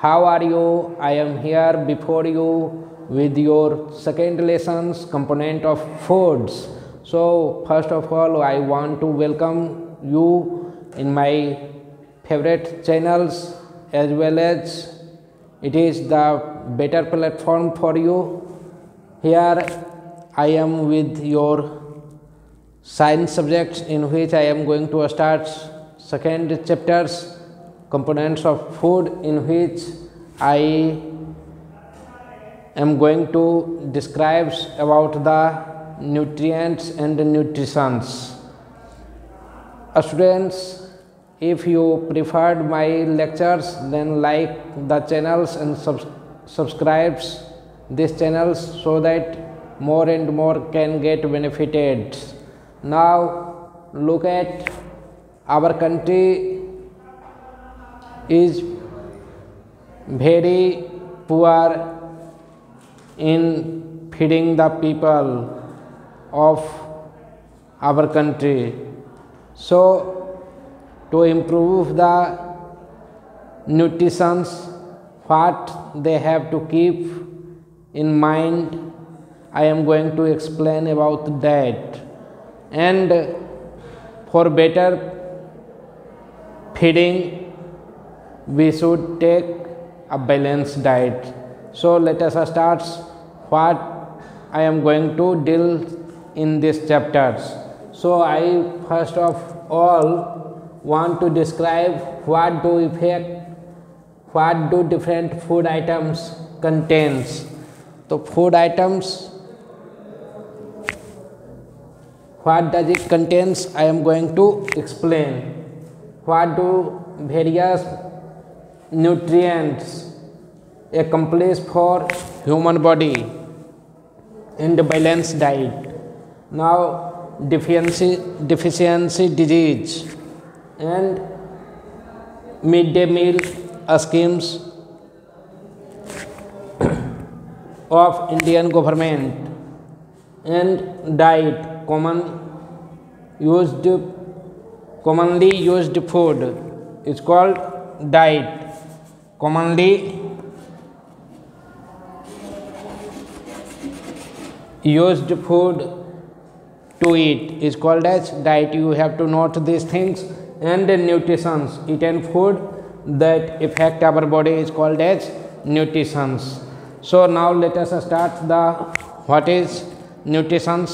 How are you? I am here before you with your second lessons component of foods. So first of all, I want to welcome you in my favorite channels, as well as it is the better platform for you. Here I am with your science subjects, in which I am going to start second chapters components of food, in which I am going to describe about the nutrients and nutritions. Students, if you preferred my lectures, then like the channels and subscribes these channels so that more and more can get benefited. Now look at our country is very poor in feeding the people of our country. So to improve the nutrition, what they have to keep in mind, I am going to explain about that. And for better feeding, we should take a balanced diet. So let us start what I am going to deal in these chapters. So I first of all want to describe what do different food items contains. So food items, what does it contains, I am going to explain. What do various nutrients accomplish for human body in the balanced diet. Now deficiency disease and midday meal schemes of Indian government and diet commonly used food is called diet. Commonly used food to eat is called as diet. You have to note these things. And nutrition, eaten food that affect our body is called as nutrition. So now let us start the what is nutrition.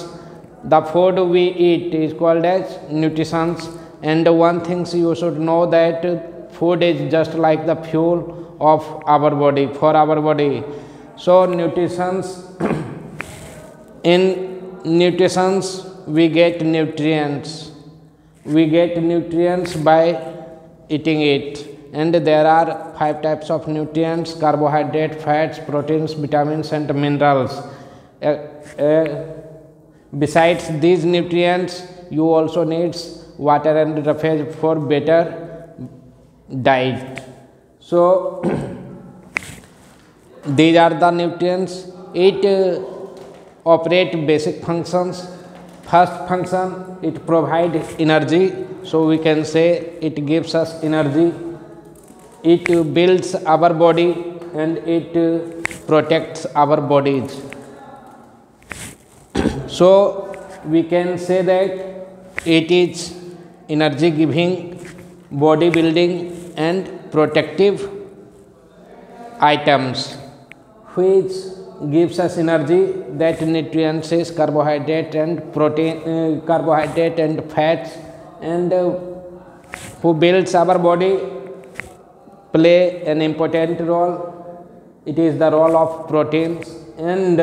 The food we eat is called as nutrition. And one thing you should know, that food is just like the fuel of our body, for our body. So nutritions, in nutritions we get nutrients. We get nutrients by eating it. And there are 5 types of nutrients: carbohydrate, fats, proteins, vitamins and minerals. Besides these nutrients, you also need water and roughage for better diet. So these are the nutrients. It operate basic functions. First function, it provides energy, so we can say it gives us energy. It builds our body and it protects our bodies. So we can say that it is energy giving, body building and protective items. Which gives us energy, that nutrients is carbohydrate and protein, carbohydrate and fats. And who builds our body play an important role. It is the role of proteins, and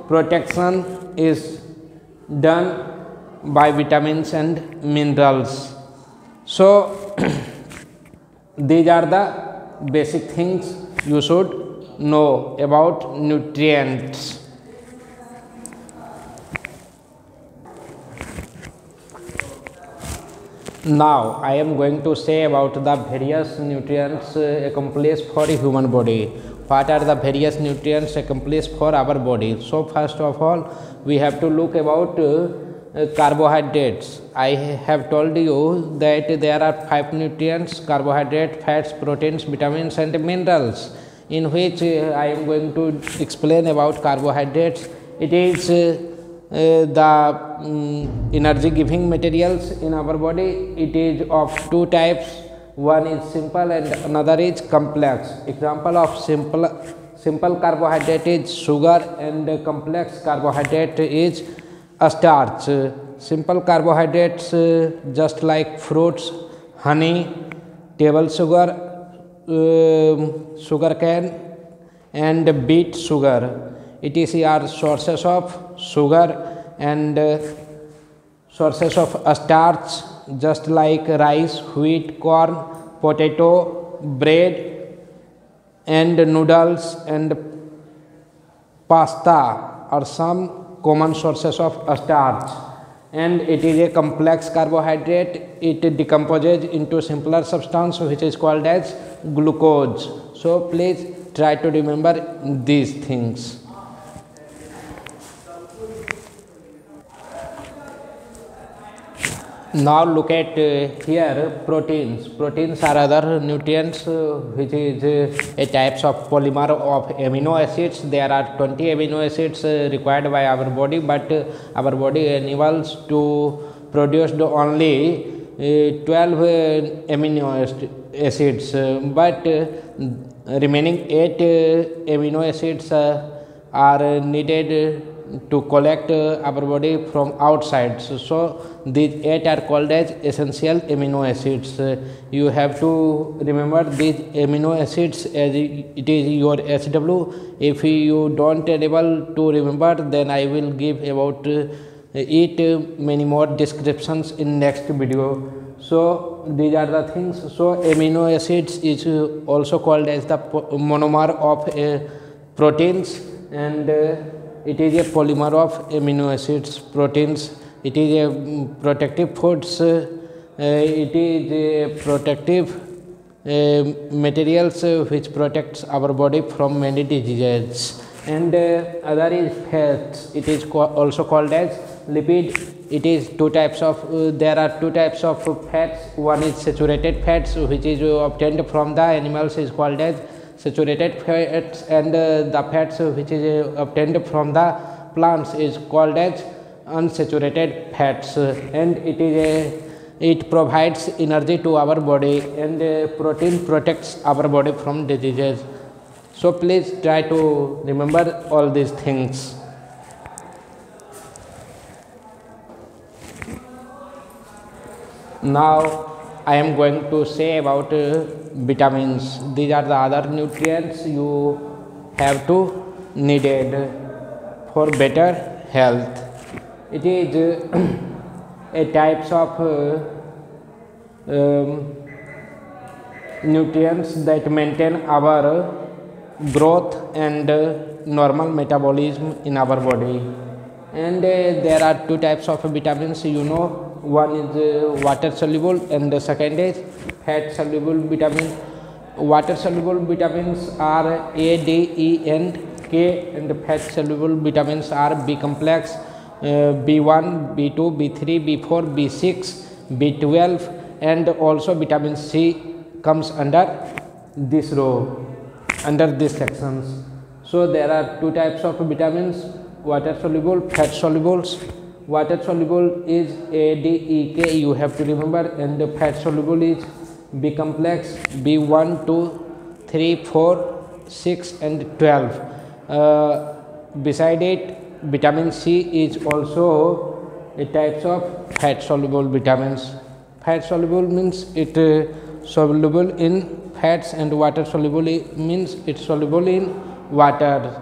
protection is done by vitamins and minerals. So these are the basic things you should know about nutrients. Now I am going to say about the various nutrients accomplished for the human body. What are the various nutrients accomplished for our body? So first of all, we have to look about carbohydrates. I have told you that there are 5 nutrients: carbohydrate, fats, proteins, vitamins and minerals. in which I am going to explain about carbohydrates. It is the energy giving materials in our body. It is of two types. One is simple and another is complex. Example of simple carbohydrate is sugar, and complex carbohydrate is starch. Simple carbohydrates just like fruits, honey, table sugar, sugar cane, and beet sugar. Etc. are sources of sugar, and sources of starch just like rice, wheat, corn, potato, bread, and noodles and pasta are some common sources of starch. And it is a complex carbohydrate. It decomposes into simpler substance which is called as glucose. So please try to remember these things. Now look at here proteins. Proteins are other nutrients which is a types of polymer of amino acids. There are 20 amino acids required by our body, but our body enables to produce only 12 amino acids, but remaining 8 amino acids are needed to collect our body from outside. So these 8 are called as essential amino acids. You have to remember these amino acids as it is your SW. If you don't able to remember, then I will give about it many more descriptions in next video. So these are the things. So amino acids is also called as the monomer of proteins, and it is a polymer of amino acids. Proteins, it is a protective foods. It is a protective materials which protects our body from many diseases. And other is fats. It is also called as lipid. It is two types of there are two types of fats. One is saturated fats, which is obtained from the animals, is called as saturated fats, and the fats which is obtained from the plants is called as unsaturated fats. And it provides energy to our body, and protein protects our body from diseases. So please try to remember all these things. Now I am going to say about vitamins. These are the other nutrients you have to needed for better health. It is a types of nutrients that maintain our growth and normal metabolism in our body. And there are two types of vitamins, you know. One is water soluble, and the second is fat soluble vitamin. Water soluble vitamins are A, D, E, and K, and fat soluble vitamins are B complex, B1, B2, B3, B4, B6, B12, and also vitamin C comes under this row, under these sections. So there are two types of vitamins: water soluble, fat solubles. Water soluble is A, D, E, K, you have to remember, and the fat soluble is B complex, B1, 2, 3, 4, 6, and 12. Beside it, vitamin C is also a types of fat soluble vitamins. Fat soluble means it soluble in fats, and water soluble means it soluble in water.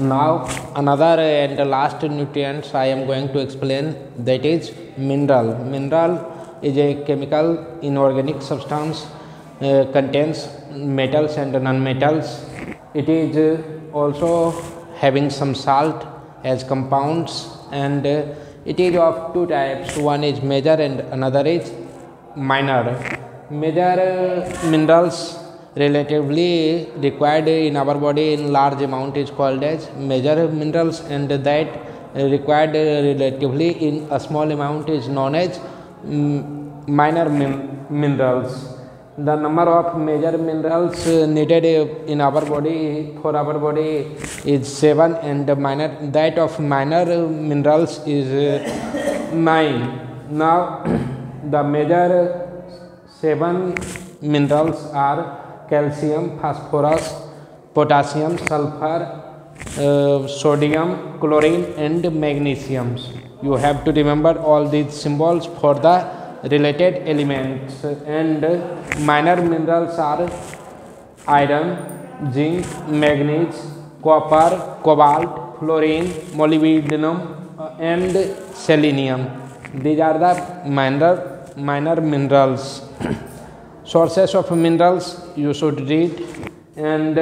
Now another and last nutrients I am going to explain, that is mineral. Mineral is a chemical inorganic substance, contains metals and non-metals. It is also having some salt as compounds, and it is of two types. One is major and another is minor. Major minerals relatively required in our body in large amount is called as major minerals, and that required relatively in a small amount is known as minor minerals. The number of major minerals needed in our body for our body is 7, and that of minor minerals is 9. Now the major 7 minerals are calcium, phosphorus, potassium, sulfur, sodium, chlorine and magnesium. You have to remember all these symbols for the related elements. And minor minerals are iron, zinc, manganese, copper, cobalt, fluorine, molybdenum and selenium. These are the minor minerals. Sources of minerals you should read, and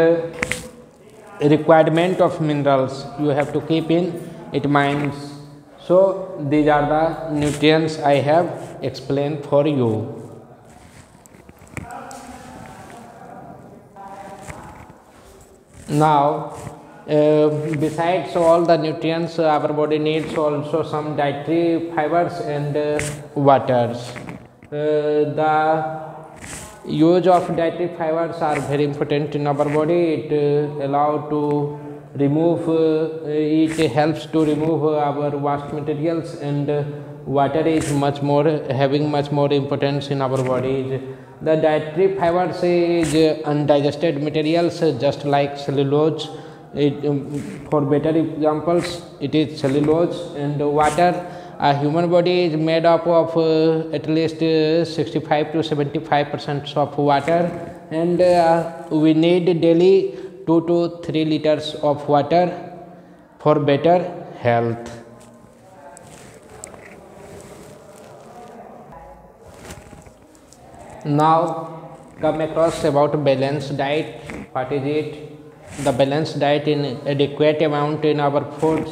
requirement of minerals you have to keep in it mind. So these are the nutrients I have explained for you. Now besides all the nutrients our body needs also some dietary fibers and waters. The use of dietary fibers are very important in our body. It allows to remove, it helps to remove our waste materials, and water is having much more importance in our bodies. The dietary fibers is undigested materials just like cellulose. For better examples, it is cellulose and water. A human body is made up of at least 65 to 75% of water, and we need daily 2 to 3 liters of water for better health. Now come across about balanced diet. What is it? The balanced diet in adequate amount in our foods,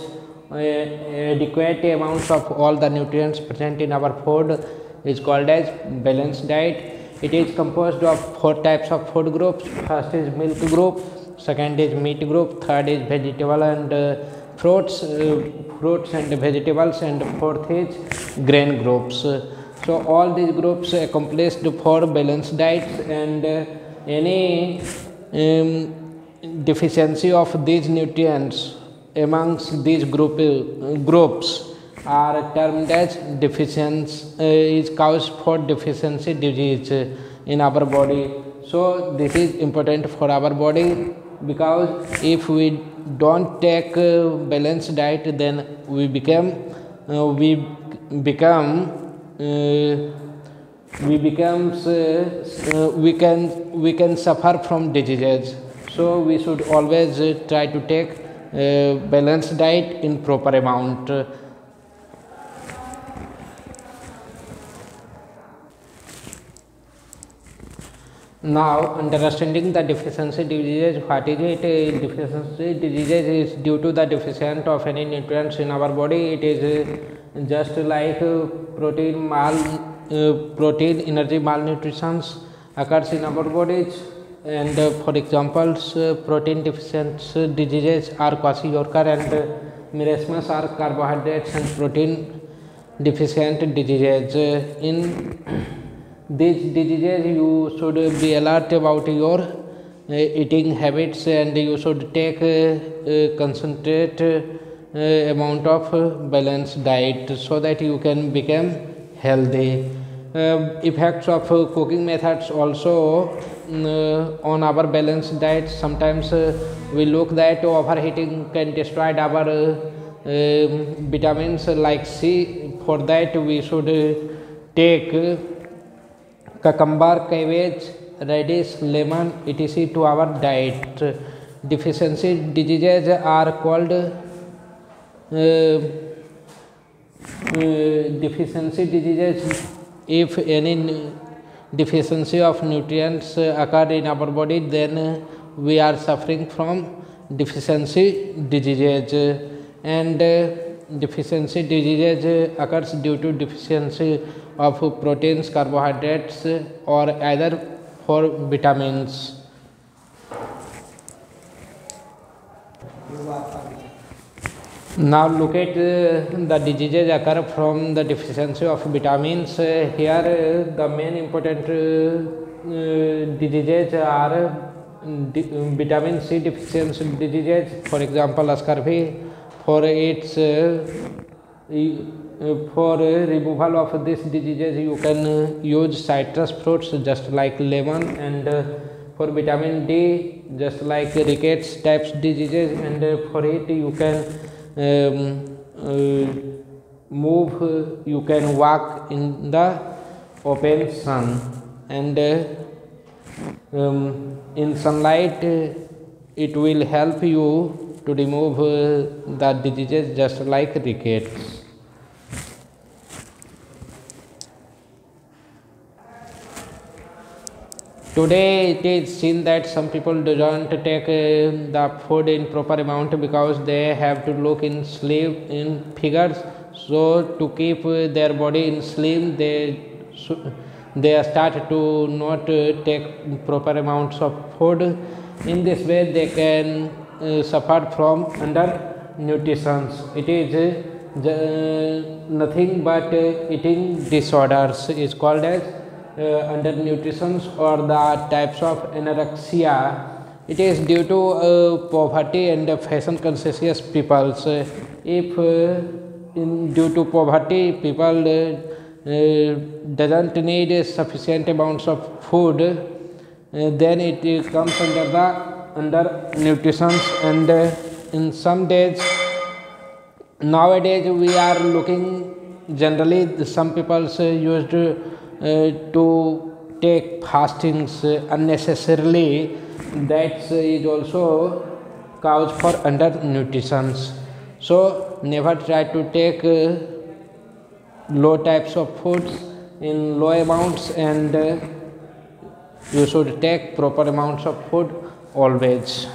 adequate amounts of all the nutrients present in our food is called as balanced diet. It is composed of 4 types of food groups. First is milk group, second is meat group, third is vegetable and fruits and vegetables, and fourth is grain groups. So all these groups accomplished for balanced diets, and any deficiency of these nutrients amongst these groups are termed as is cause for deficiency disease in our body. So this is important for our body, because if we don't take balanced diet, then we can suffer from diseases. So we should always try to take balanced diet in proper amount. Now, understanding the deficiency diseases, what is it? Deficiency diseases is due to the deficiency of any nutrients in our body. It is just like protein energy malnutrition occurs in our bodies. And for examples, protein deficiency diseases are kwashiorkor and marasmus are carbohydrates and protein deficient diseases. In these diseases, you should be alert about your eating habits, and you should take concentrate amount of balanced diet so that you can become healthy. Effects of cooking methods also on our balanced diet. Sometimes we look that overheating can destroy our vitamins like C. For that we should take cucumber, cabbage, radish, lemon, etc. to our diet. Deficiency diseases are called deficiency diseases if any deficiency of nutrients occur in our body, then we are suffering from deficiency diseases. And deficiency diseases occurs due to deficiency of proteins, carbohydrates, or either for vitamins. Now look at the diseases occur from the deficiency of vitamins. Here the main important diseases are vitamin C deficiency diseases. For example, scurvy. For its for removal of this diseases, you can use citrus fruits just like lemon, and for vitamin D, just like rickets types diseases, and for it you can move, you can walk in the open sun, and in sunlight it will help you to remove the diseases just like rickets. Today it is seen that some people do not take the food in proper amount because they have to look in slim in figures. So to keep their body in slim, they start to not take proper amounts of food. In this way, they can suffer from undernutrition. It is nothing but eating disorders is called as undernutrition or the types of anorexia. It is due to poverty and fashion conscious people. If due to poverty, people doesn't need sufficient amounts of food, then it comes under the undernutrition. And in some days, nowadays we are looking generally some people used to take fastings unnecessarily. That is also cause for undernutrition. So never try to take low types of foods in low amounts, and you should take proper amounts of food always.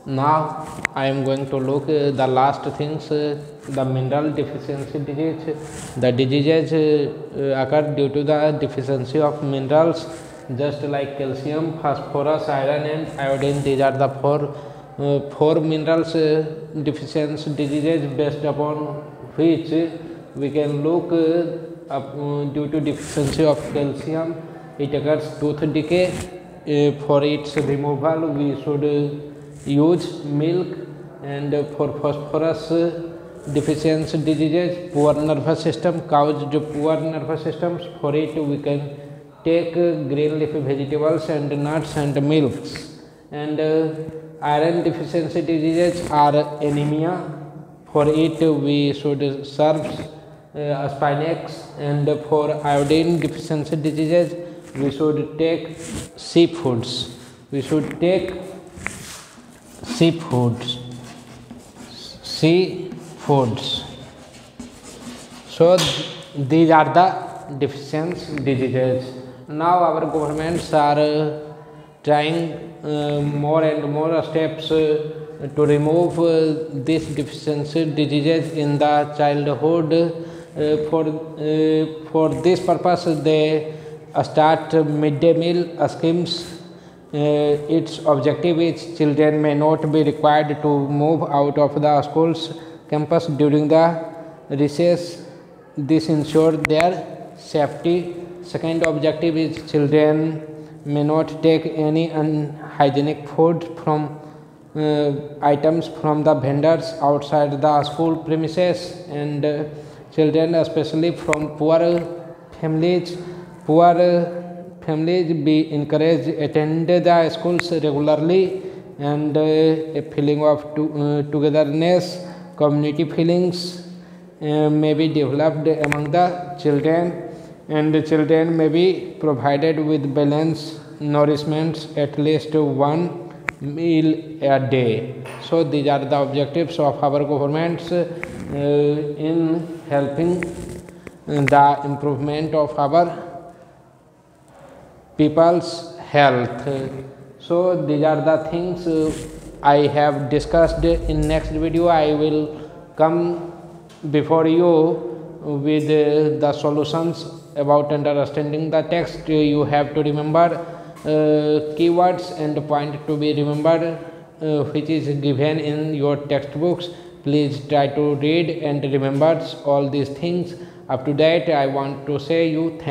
Now I am going to look the last things, the mineral deficiency disease. The diseases occur due to the deficiency of minerals just like calcium, phosphorus, iron and iodine. These are the four minerals deficiency diseases based upon which we can look due to deficiency of calcium. It occurs tooth decay. For its removal we should use milk, and for phosphorus deficiency diseases, poor nervous system, caused poor nervous systems, for it we can take green leafy vegetables and nuts and milks. And iron deficiency diseases are anemia, for it we should serve spinax. And for iodine deficiency diseases we should take seafoods. We should take seafoods. So these are the deficiency diseases. Now our governments are trying more and more steps to remove these deficiency diseases in the childhood. For this purpose they start midday meal schemes. Its objective is children may not be required to move out of the school's campus during the recess. This ensures their safety. Second objective is children may not take any unhygienic food from items from the vendors outside the school premises. And children especially from poor families be encouraged attend the schools regularly, and a feeling of togetherness, community feelings may be developed among the children, and the children may be provided with balanced nourishment at least one meal a day. So these are the objectives of our governments in helping the improvement of our people's health. So these are the things I have discussed. In next video I will come before you with the solutions about understanding the text. You have to remember keywords and point to be remembered which is given in your textbooks. Please try to read and remember all these things. Up to that, I want to say you thank